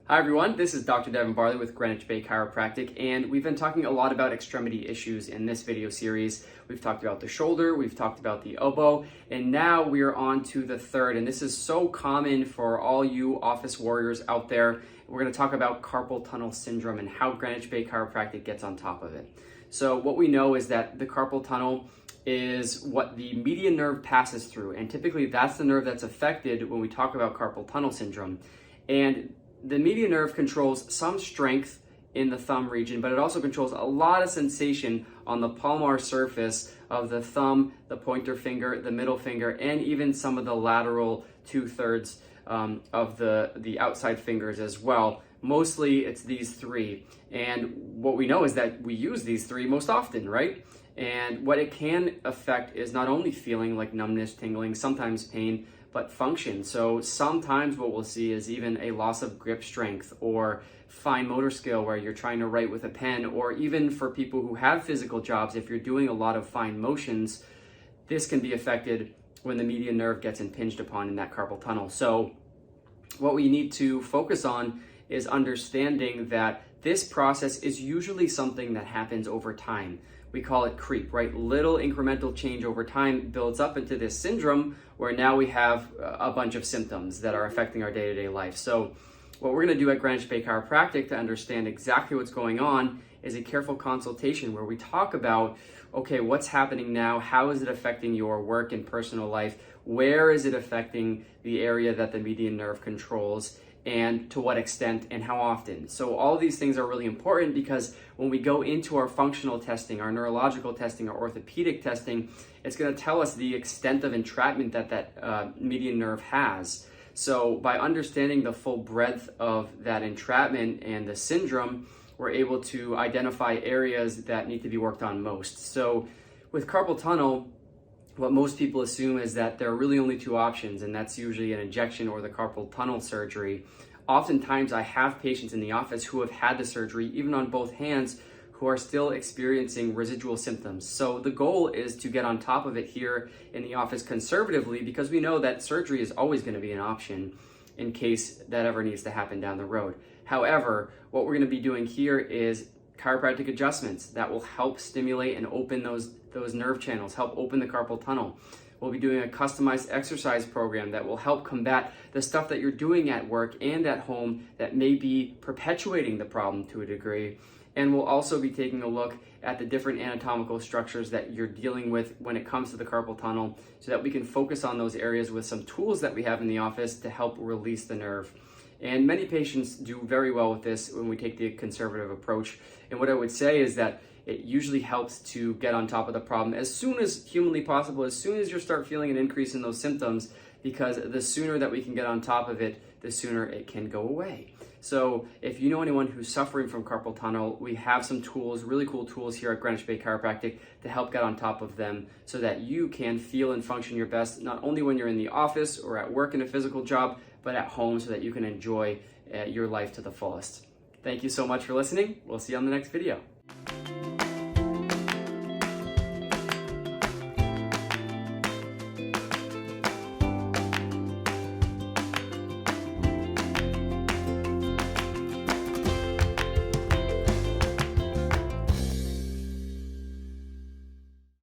Hi everyone, this is Dr. Devin Barley with Greenwich Bay Chiropractic, and we've been talking a lot about extremity issues in this video series. We've talked about the shoulder, we've talked about the elbow, and now we're on to the third, and this is so common for all you office warriors out there. We're going to talk about carpal tunnel syndrome and how Greenwich Bay Chiropractic gets on top of it. So what we know is that the carpal tunnel is what the median nerve passes through, and typically that's the nerve that's affected when we talk about carpal tunnel syndrome. And the median nerve controls some strength in the thumb region, but it also controls a lot of sensation on the palmar surface of the thumb, the pointer finger, the middle finger, and even some of the lateral 2/3 of the outside fingers as well. Mostly it's these three. And what we know is that we use these three most often, right? And what it can affect is not only feeling like numbness, tingling, sometimes pain, but function. So sometimes what we'll see is even a loss of grip strength or fine motor skill where you're trying to write with a pen, or even for people who have physical jobs, if you're doing a lot of fine motions, this can be affected when the median nerve gets impinged upon in that carpal tunnel. So what we need to focus on is understanding that this process is usually something that happens over time. We call it creep, right? Little incremental change over time builds up into this syndrome where now we have a bunch of symptoms that are affecting our day-to-day life. So what we're going to do at Greenwich Bay Chiropractic to understand exactly what's going on is a careful consultation where we talk about, okay, what's happening now? How is it affecting your work and personal life? Where is it affecting the area that the median nerve controls? And to what extent and how often. So all of these things are really important because when we go into our functional testing, our neurological testing, our orthopedic testing, it's going to tell us the extent of entrapment that median nerve has. So by understanding the full breadth of that entrapment and the syndrome, we're able to identify areas that need to be worked on most. So with carpal tunnel, what most people assume is that there are really only two options, and that's usually an injection or the carpal tunnel surgery. Oftentimes, I have patients in the office who have had the surgery, even on both hands, who are still experiencing residual symptoms. So the goal is to get on top of it here in the office conservatively, because we know that surgery is always going to be an option in case that ever needs to happen down the road. However, what we're going to be doing here is chiropractic adjustments that will help stimulate and open those nerve channels, help open the carpal tunnel. We'll be doing a customized exercise program that will help combat the stuff that you're doing at work and at home that may be perpetuating the problem to a degree. And we'll also be taking a look at the different anatomical structures that you're dealing with when it comes to the carpal tunnel so that we can focus on those areas with some tools that we have in the office to help release the nerve. And many patients do very well with this when we take the conservative approach. And what I would say is that it usually helps to get on top of the problem as soon as humanly possible, as soon as you start feeling an increase in those symptoms, because the sooner that we can get on top of it, the sooner it can go away. So if you know anyone who's suffering from carpal tunnel, we have some tools, really cool tools here at Greenwich Bay Chiropractic to help get on top of them so that you can feel and function your best, not only when you're in the office or at work in a physical job, but at home so that you can enjoy your life to the fullest. Thank you so much for listening. We'll see you on the next video.